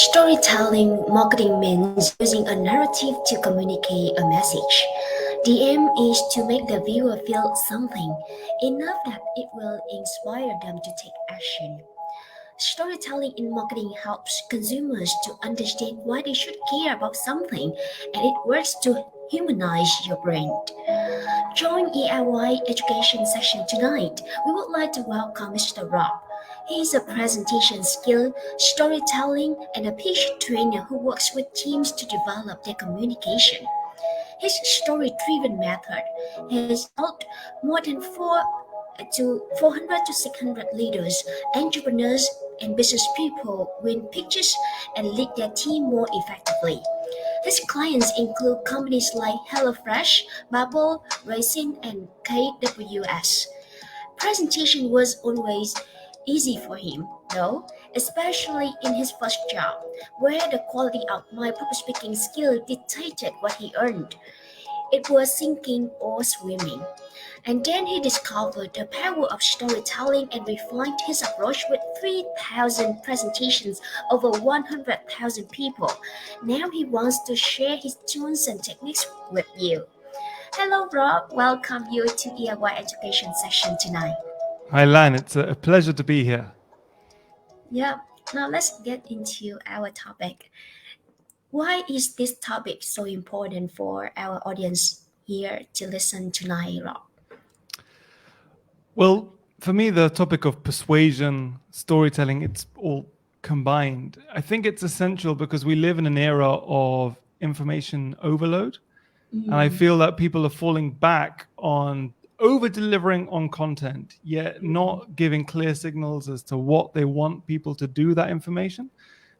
Storytelling marketing means using a narrative to communicate a message. The aim is to make the viewer feel something enough that it will inspire them to take action. Storytelling in marketing helps consumers to understand why they should care about something, and it works to humanize your brand. Join EIY Education Session tonight. We would like to welcome Mr. Rob. He is a presentation skill, storytelling, and a pitch trainer who works with teams to develop their communication. His story-driven method has helped more than 400 to 600 leaders, entrepreneurs, and business people win pitches and lead their team more effectively. His clients include companies like HelloFresh, Babbel, Raisin, and KWS. Presentation was always easy for him, though, especially in his first job, where the quality of my public speaking skill dictated what he earned. It was sinking or swimming. And then he discovered the power of storytelling and refined his approach with 3,000 presentations over 100,000 people. Now he wants to share his tools and techniques with you. Hello, Rob. Welcome you to EIY Education Session tonight. Hi, Lan. It's a pleasure to be here. Yeah, now let's get into our topic. Why is this topic so important for our audience here to listen tonight, Rob? Well, for me, the topic of persuasion, storytelling, it's all combined. I think it's essential because we live in an era of information overload. And I feel that people are falling back on over-delivering on content, yet not giving clear signals as to what they want people to do with that information,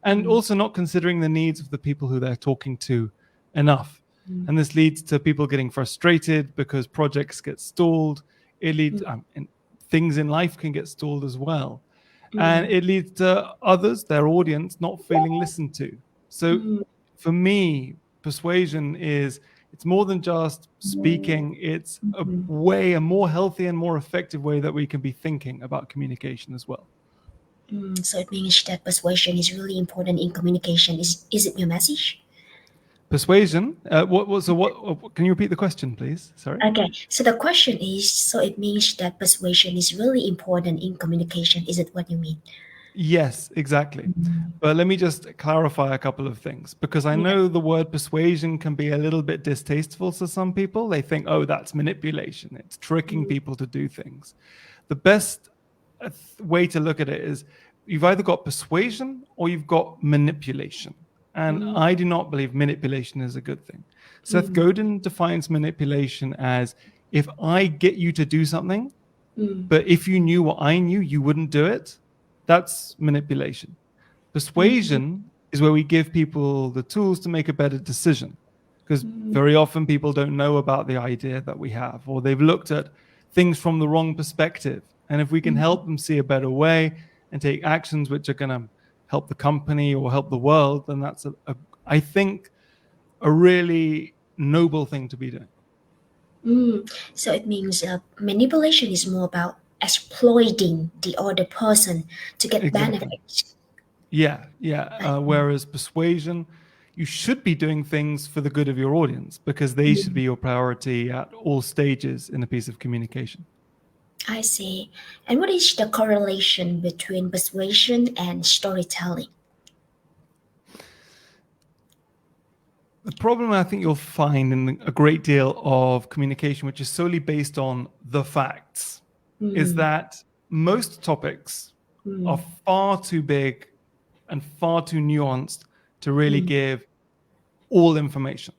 and also not considering the needs of the people who they're talking to enough. And this leads to people getting frustrated because projects get stalled. It leads, and things in life can get stalled as well. And it leads to others, their audience, not feeling listened to. So for me, persuasion it's more than just speaking. It's a more healthy and more effective way that we can be thinking about communication as well. So it means that persuasion is really important in communication. Is it your message? Persuasion? What? Can you repeat the question, please? Sorry. Okay. So the question is, so it means that persuasion is really important in communication. Is it what you mean? Yes, exactly. But let me just clarify a couple of things, because I know the word persuasion can be a little bit distasteful to some people. They think, oh, that's manipulation. It's tricking people to do things. The best way to look at it is you've either got persuasion or you've got manipulation. And I do not believe manipulation is a good thing. Seth Godin defines manipulation as if I get you to do something, but if you knew what I knew, you wouldn't do it. That's manipulation. Persuasion is where we give people the tools to make a better decision, because very often people don't know about the idea that we have, or they've looked at things from the wrong perspective. And if we can help them see a better way and take actions which are going to help the company or help the world, then that's, I think, a really noble thing to be doing. So it means manipulation is more about exploiting the other person to get benefits. Yeah. Whereas persuasion, you should be doing things for the good of your audience, because they should be your priority at all stages in a piece of communication. I see. And what is the correlation between persuasion and storytelling? The problem I think you'll find in a great deal of communication, which is solely based on the facts, is that most topics are far too big and far too nuanced to really give all information.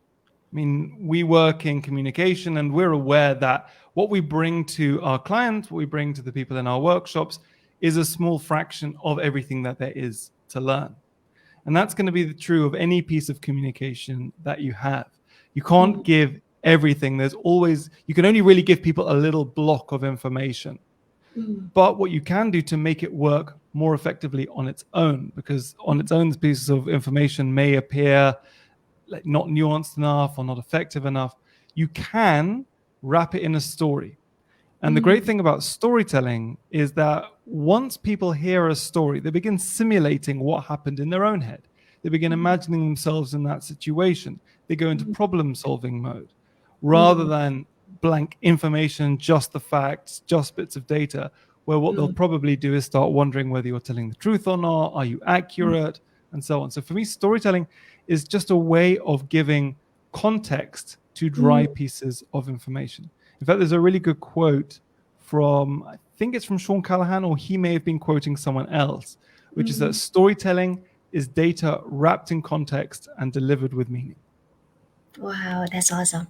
I mean, we work in communication and we're aware that what we bring to our clients, what we bring to the people in our workshops, is a small fraction of everything that there is to learn. And that's going to be true of any piece of communication that you have. You can't give everything. You can only really give people a little block of information. But what you can do to make it work more effectively on its own, because on its own, pieces of information may appear like not nuanced enough or not effective enough, you can wrap it in a story. And the great thing about storytelling is that once people hear a story, they begin simulating what happened in their own head. They begin imagining themselves in that situation. They go into problem-solving mode rather than blank information, just the facts, just bits of data, where what they'll probably do is start wondering whether you're telling the truth or not, are you accurate, and so on. So for me, storytelling is just a way of giving context to dry pieces of information. In fact, there's a really good quote from, I think it's from Sean Callahan, or he may have been quoting someone else, which is that storytelling is data wrapped in context and delivered with meaning. Wow, that's awesome.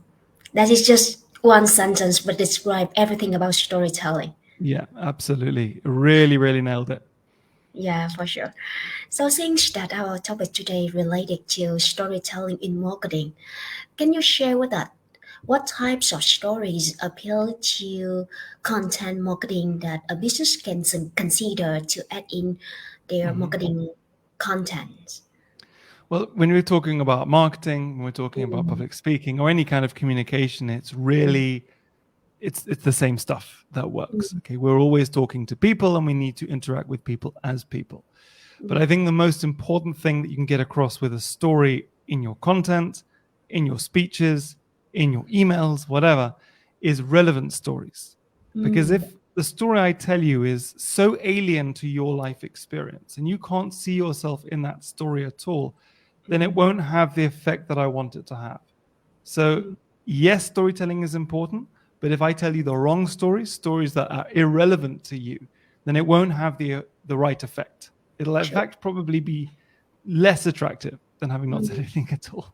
That is just one sentence, but describe everything about storytelling. Yeah, absolutely. Really, really nailed it. Yeah, for sure. So, since that our topic today related to storytelling in marketing, can you share with us what types of stories appeal to content marketing that a business can consider to add in their marketing content? Well, when we're talking about marketing, when we're talking about public speaking or any kind of communication, it's really it's the same stuff that works. Okay, we're always talking to people and we need to interact with people as people. But I think the most important thing that you can get across with a story in your content, in your speeches, in your emails, whatever, is relevant stories. Because if the story I tell you is so alien to your life experience and you can't see yourself in that story at all, then it won't have the effect that I want it to have. So, yes, storytelling is important, but if I tell you the wrong stories that are irrelevant to you, then it won't have the right effect. It'll, in fact, probably be less attractive than having not said anything at all.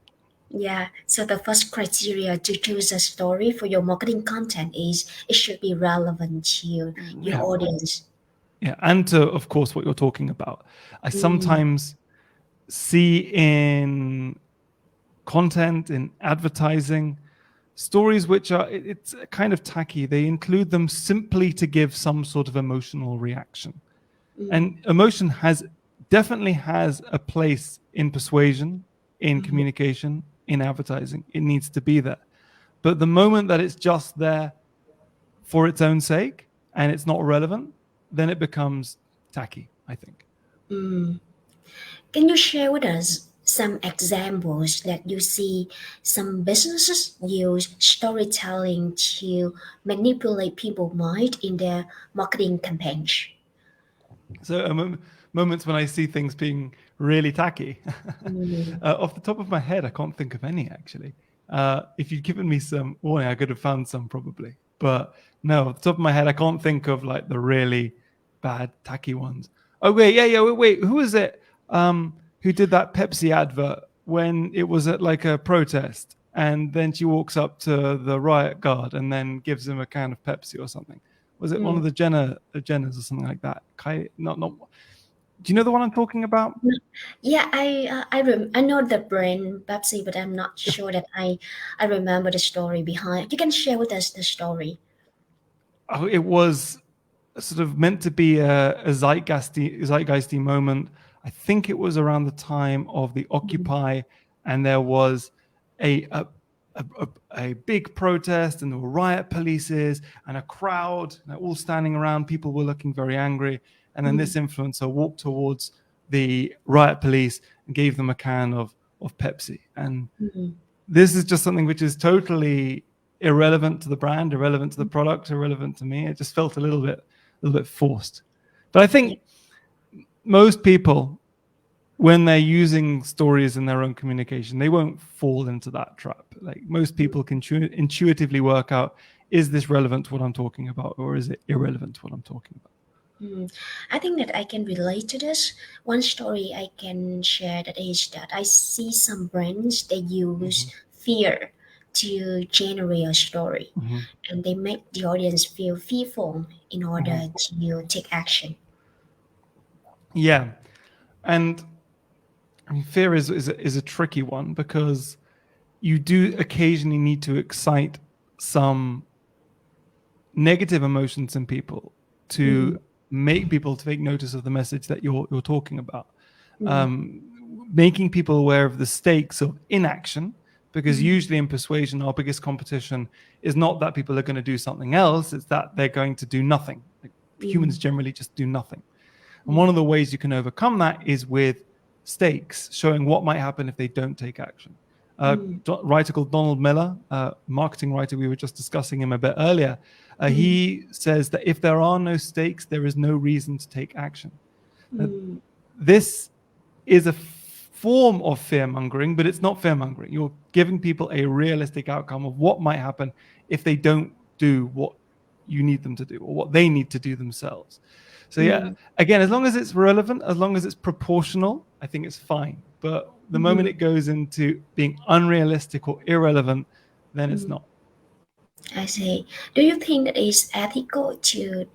Yeah, so the first criteria to choose a story for your marketing content is it should be relevant to your audience. Yeah, and to, of course, what you're talking about. I sometimes see in content, in advertising, stories which are, it's kind of tacky. They include them simply to give some sort of emotional reaction. And emotion definitely has a place in persuasion, in communication, in advertising. It needs to be there. But the moment that it's just there for its own sake and it's not relevant, then it becomes tacky, I think. Can you share with us some examples that you see some businesses use storytelling to manipulate people's mind in their marketing campaigns? So moments when I see things being really tacky. Off the top of my head, I can't think of any actually. If you'd given me some warning, I could have found some probably. But no, off the top of my head, I can't think of like the really bad tacky ones. Oh wait, wait. Who is it? Who did that Pepsi advert when it was at like a protest, and then she walks up to the riot guard and then gives him a can of Pepsi or something? Was it one of the Jenners or something like that? Not. Do you know the one I'm talking about? Yeah, I know the brand Pepsi, but I'm not sure that I remember the story behind. You can share with us the story. Oh, it was sort of meant to be a zeitgeisty moment. I think it was around the time of the Occupy, and there was a big protest, and there were riot polices and a crowd, all standing around. People were looking very angry, and then this influencer walked towards the riot police and gave them a can of Pepsi. And this is just something which is totally irrelevant to the brand, irrelevant to the product, irrelevant to me. It just felt a little bit forced. But I think most people, when they're using stories in their own communication, they won't fall into that trap. Like most people can intuitively work out, is this relevant to what I'm talking about, or is it irrelevant to what I'm talking about? I think that I can relate to this. One story I can share that is that I see some brands they use fear to generate a story, and they make the audience feel fearful in order to take action. Yeah, and I mean, fear is a tricky one because you do occasionally need to excite some negative emotions in people to make people take notice of the message that you're talking about. Making people aware of the stakes of inaction, because usually in persuasion, our biggest competition is not that people are going to do something else, it's that they're going to do nothing. Like, humans generally just do nothing. And one of the ways you can overcome that is with stakes, showing what might happen if they don't take action. A writer called Donald Miller, marketing writer, we were just discussing him a bit earlier. He says that if there are no stakes, there is no reason to take action. This is a form of fear-mongering, but it's not fear-mongering. You're giving people a realistic outcome of what might happen if they don't do what you need them to do or what they need to do themselves. So yeah, again, as long as it's relevant, as long as it's proportional, I think it's fine. But the moment it goes into being unrealistic or irrelevant, then it's not. I see. Do you think that it's ethical to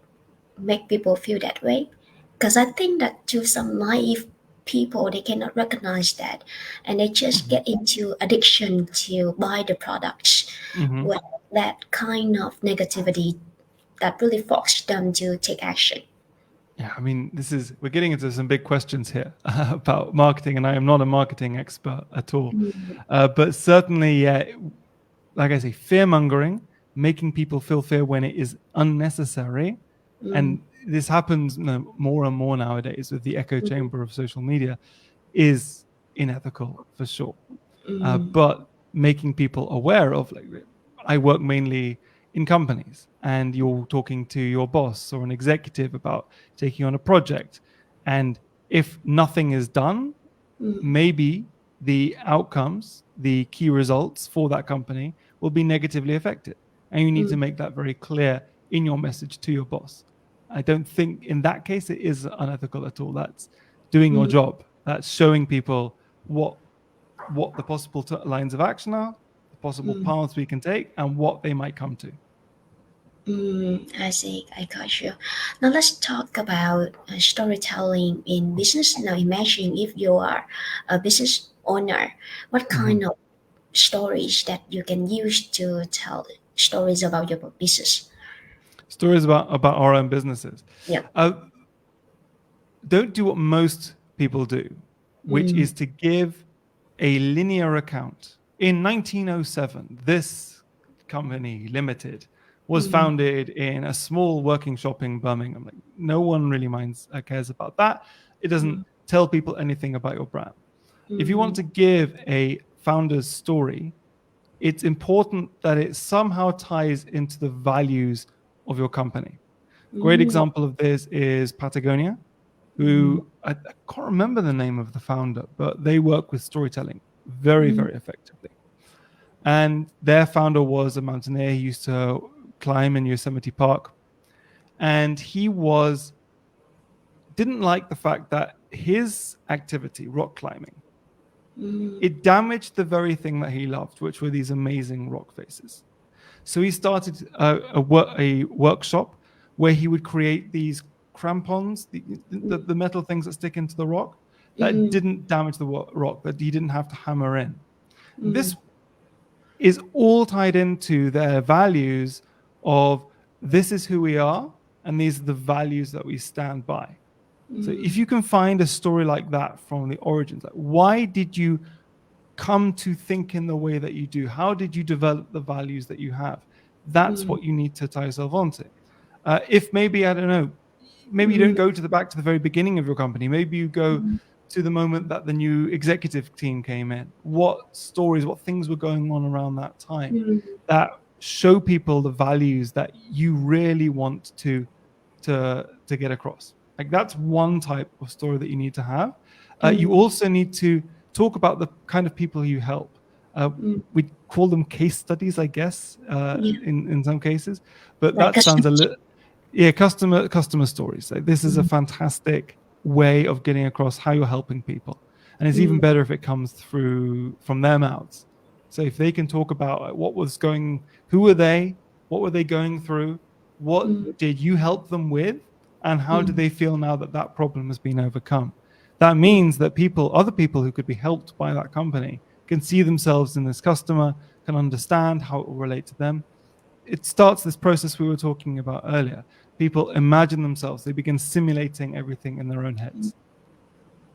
make people feel that way? Because I think that to some naive people, they cannot recognize that, and they just get into addiction to buy the products with that kind of negativity that really forces them to take action. Yeah, I mean, we're getting into some big questions here about marketing, and I am not a marketing expert at all. But certainly, yeah, like I say, fear-mongering, making people feel fear when it is unnecessary. And this happens more and more nowadays with the echo chamber of social media, is unethical for sure. But making people aware of, like, I work mainly in companies, and you're talking to your boss or an executive about taking on a project. And if nothing is done, maybe the outcomes, the key results for that company will be negatively affected. And you need to make that very clear in your message to your boss. I don't think in that case it is unethical at all. That's doing your job. That's showing people what the possible lines of action are, the possible paths we can take, and what they might come to. I see. I got you. Now let's talk about storytelling in business. Now imagine if you are a business owner, what kind of stories that you can use to tell stories about your business? Stories about our own businesses. Yeah. Don't do what most people do, which is to give a linear account. In 1907, this company limited was founded in a small working shop in Birmingham. Like, no one really cares about that. It doesn't tell people anything about your brand. If you want to give a founder's story, it's important that it somehow ties into the values of your company. Great example of this is Patagonia, who I can't remember the name of the founder, but they work with storytelling very, very effectively. And their founder was a mountaineer. He used to climb in Yosemite Park. And he didn't like the fact that his activity, rock climbing, it damaged the very thing that he loved, which were these amazing rock faces. So he started a workshop where he would create these crampons, the metal things that stick into the rock, that didn't damage the rock, that he didn't have to hammer in. This is all tied into their values of this is who we are, and these are the values that we stand by. So if you can find a story like that from the origins, like, why did you come to think in the way that you do? How did you develop the values that you have? That's what you need to tie yourself onto. If maybe, I don't know, maybe you don't go back to the very beginning of your company. Maybe you go to the moment that the new executive team came in. What stories, what things were going on around that time that show people the values that you really want to get across. Like, that's one type of story that you need to have. You also need to talk about the kind of people you help. We call them case studies, I guess, in some cases. But Like that sounds a little... Yeah, customer stories. Like, this is a fantastic way of getting across how you're helping people. And it's even better if it comes through from their mouths. So if they can talk about who were they, what were they going through, what did you help them with, and how do they feel now that that problem has been overcome? That means that other people who could be helped by that company can see themselves in this customer, can understand how it will relate to them. It starts this process we were talking about earlier. People imagine themselves, they begin simulating everything in their own heads.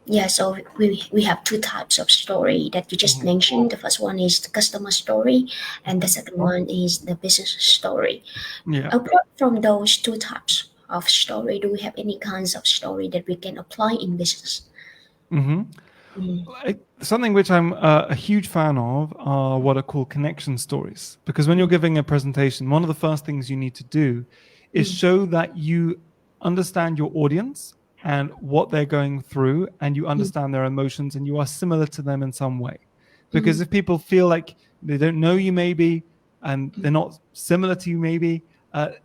Yeah, so we have two types of story that you just mentioned. The first one is the customer story, and the second one is the business story. Yeah. Apart from those two types of story, do we have any kinds of story that we can apply in business? Something which I'm a huge fan of are what are called connection stories. Because when you're giving a presentation, one of the first things you need to do is show that you understand your audience and what they're going through, and you understand their emotions, and you are similar to them in some way. Because if people feel like they don't know you, maybe, and they're not similar to you, maybe,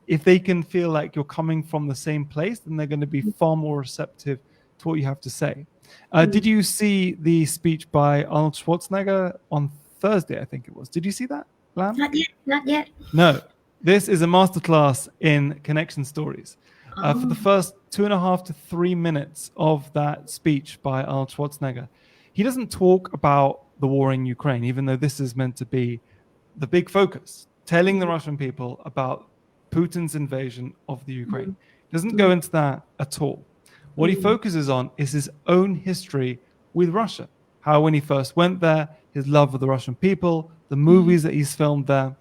if they can feel like you're coming from the same place, then they're going to be far more receptive to what you have to say. Did you see the speech by Arnold Schwarzenegger on Thursday, I think it was? Did you see that, Lam? Not yet, not yet. No. This is a masterclass in connection stories. For the first 2.5 to 3 minutes of that speech by Arnold Schwarzenegger, he doesn't talk about the war in Ukraine, even though this is meant to be the big focus, telling the Russian people about Putin's invasion of the Ukraine. He doesn't go into that at all. What he focuses on is his own history with Russia. How when he first went there, his love for the Russian people, the movies that he's filmed there.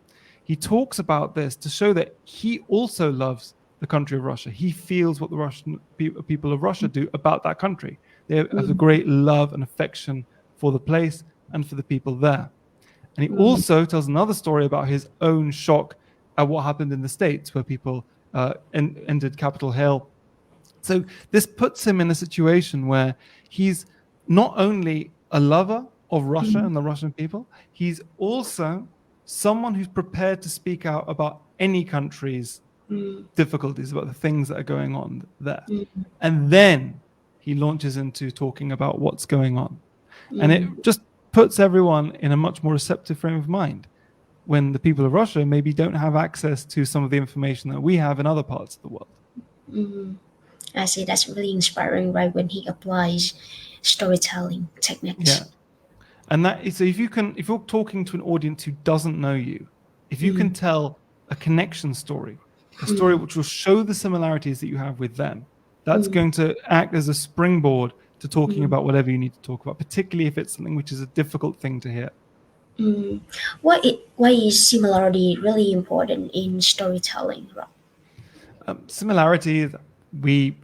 He talks about this to show that he also loves the country of Russia. He feels what the Russian people of Russia do about that country. They have a great love and affection for the place and for the people there. And he also tells another story about his own shock at what happened in the States, where people entered Capitol Hill. So this puts him in a situation where he's not only a lover of Russia and the Russian people, he's also someone who's prepared to speak out about any country's difficulties, about the things that are going on there. And then he launches into talking about what's going on. And it just puts everyone in a much more receptive frame of mind when the people of Russia maybe don't have access to some of the information that we have in other parts of the world. I see. That's really inspiring, right? When he applies storytelling techniques. Yeah. And that is, so if you're talking to an audience who doesn't know you, if you can tell a connection story, a story which will show the similarities that you have with them, that's going to act as a springboard to talking about whatever you need to talk about, particularly if it's something which is a difficult thing to hear. Why is similarity really important in storytelling, Rob? Similarity, we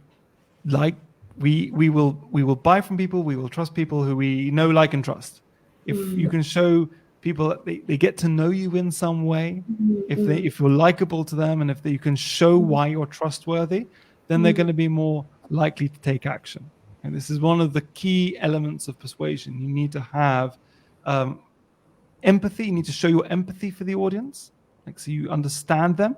will buy from people, we will trust people who we know, like, and trust. If you can show people that they get to know you in some way, if you're likable to them, and if you can show why you're trustworthy, then they're going to be more likely to take action. And this is one of the key elements of persuasion. You need to have empathy. You need to show your empathy for the audience, so you understand them,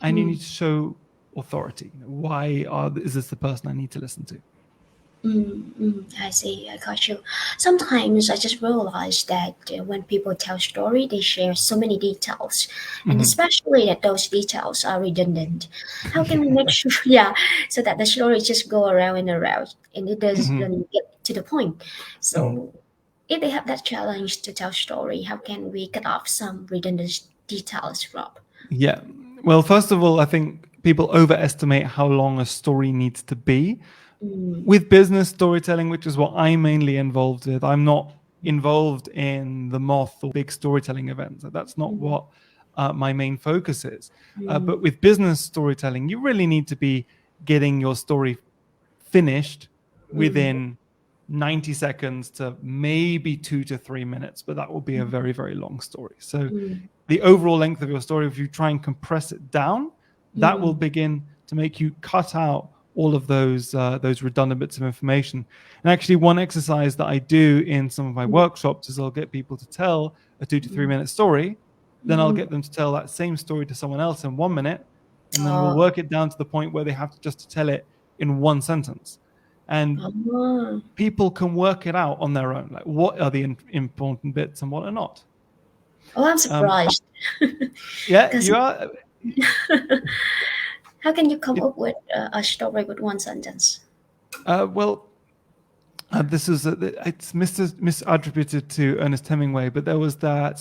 and you need to show authority. Why is this the person I need to listen to? I see. I got you. Sometimes I just realize that when people tell story, they share so many details, and especially that those details are redundant. How can we make sure, so that the story just go around and around, and it doesn't really get to the point? So, if they have that challenge to tell story, how can we cut off some redundant details, Rob? Yeah. Well, first of all, I think people overestimate how long a story needs to be. With business storytelling, which is what I'm mainly involved with, I'm not involved in the Moth or big storytelling events. That's not what my main focus is. But with business storytelling, you really need to be getting your story finished within 90 seconds to maybe 2 to 3 minutes, but that will be a very, very long story. So the overall length of your story, if you try and compress it down, that will begin to make you cut out all of those redundant bits of information. And actually, one exercise that I do in some of my workshops is I'll get people to tell a 2 to 3 minute story. Then I'll get them to tell that same story to someone else in 1 minute. And then we'll work it down to the point where they have to just tell it in one sentence. And people can work it out on their own. Like, what are the important bits and what are not? Oh, I'm surprised. Yeah, you are. How can you come up with a story with one sentence? This is it's misattributed to Ernest Hemingway, but there was the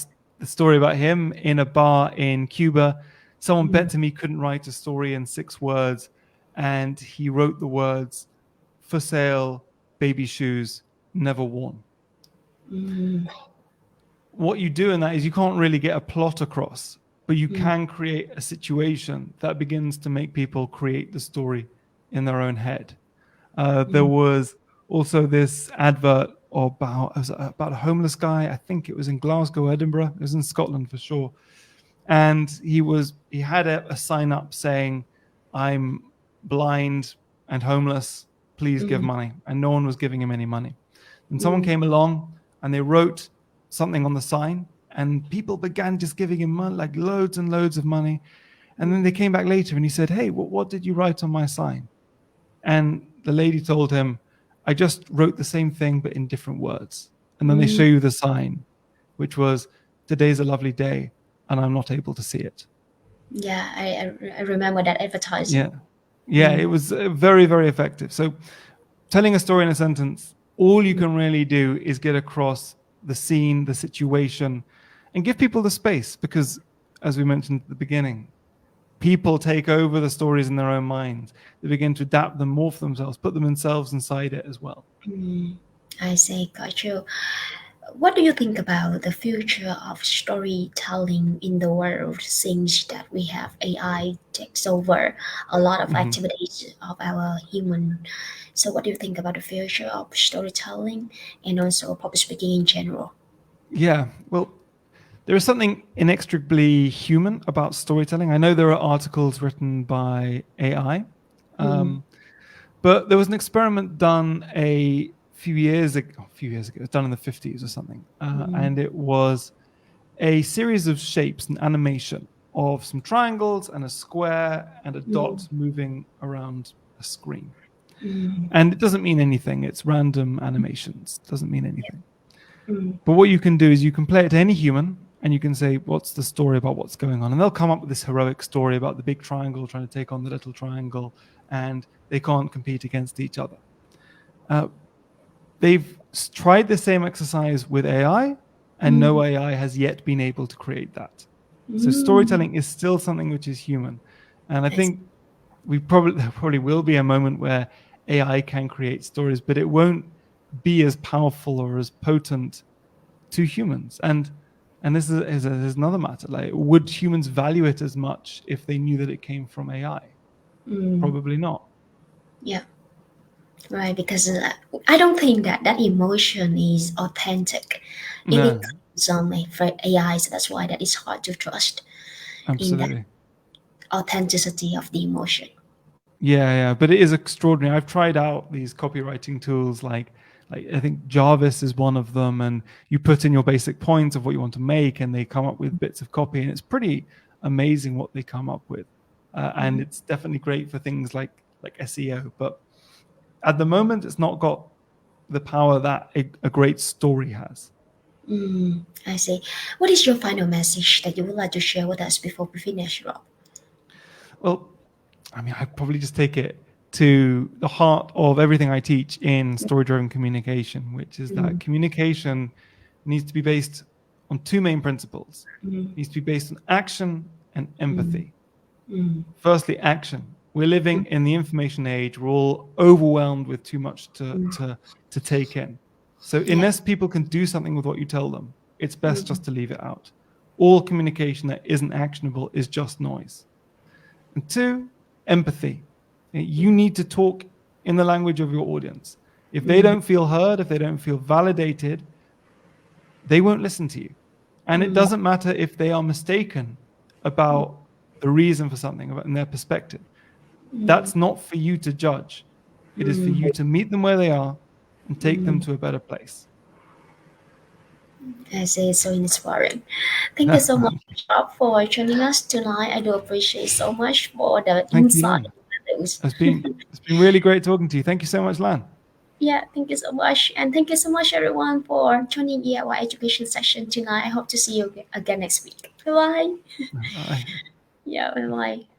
story about him in a bar in Cuba. Someone bet him he couldn't write a story in 6 words, and he wrote the words "for sale, baby shoes, never worn." What you do in that is you can't really get a plot across, but you can create a situation that begins to make people create the story in their own head. There was also this advert about a homeless guy. I think it was in Glasgow, Edinburgh. It was in Scotland for sure. And he had a sign up saying, "I'm blind and homeless. Please give money." And no one was giving him any money. And someone came along and they wrote something on the sign, and people began just giving him money, like loads and loads of money. And then they came back later and he said, "Hey, what did you write on my sign?" And the lady told him, "I just wrote the same thing, but in different words." And then they show you the sign, which was, "Today's a lovely day, and I'm not able to see it." Yeah, I remember that advertising. Yeah, it was very, very effective. So telling a story in a sentence, all you can really do is get across the scene, the situation, and give people the space, because as we mentioned at the beginning, people take over the stories in their own minds. They begin to adapt them, morph themselves, put themselves inside it as well. I see, got you. What do you think about the future of storytelling in the world, since that we have AI takes over a lot of activities of our human? So what do you think about the future of storytelling and also public speaking in general? Yeah, well, there is something inextricably human about storytelling. I know there are articles written by AI, but there was an experiment done a few years ago. It was done in the 50s or something, and it was a series of shapes, an animation of some triangles and a square and a dot moving around a screen. And it doesn't mean anything. It's random animations. It doesn't mean anything. But what you can do is you can play it to any human and you can say, "What's the story about what's going on?" And they'll come up with this heroic story about the big triangle trying to take on the little triangle, and they can't compete against each other. They've tried the same exercise with AI, and no AI has yet been able to create that. So storytelling is still something which is human. And I think there probably will be a moment where AI can create stories, but it won't be as powerful or as potent to humans. And this is another matter. Like, would humans value it as much if they knew that it came from AI? Probably not. Yeah, right. Because I don't think that that emotion is authentic if No, it comes on AI. So that's why that is hard to trust in that absolutely. authenticity of the emotion. Yeah, but it is extraordinary. I've tried out these copywriting tools, like I think Jarvis is one of them, and you put in your basic points of what you want to make, and they come up with bits of copy, and it's pretty amazing what they come up with. And it's definitely great for things like SEO. But at the moment, it's not got the power that a great story has. I see. What is your final message that you would like to share with us before we finish, Rob? Well, I mean, I probably just take it to the heart of everything I teach in story-driven communication, which is that communication needs to be based on two main principles. It needs to be based on action and empathy. Firstly, action. We're living in the information age. We're all overwhelmed with too much to take in. So unless people can do something with what you tell them, it's best just to leave it out. All communication that isn't actionable is just noise. And two, empathy. You need to talk in the language of your audience. If they don't feel heard, if they don't feel validated, they won't listen to you. And it doesn't matter if they are mistaken about the reason for something, in their perspective. That's not for you to judge. It is for you to meet them where they are and take them to a better place. I see, it's so inspiring. Thank you so much, Rob, for joining us tonight. I do appreciate so much for the Thank you, insight. Lan. It's been really great talking to you. Thank you so much, Lan. Yeah, thank you so much. And thank you so much, everyone, for joining EIY Education Session tonight. I hope to see you again next week. Bye bye. Bye. Yeah, bye bye.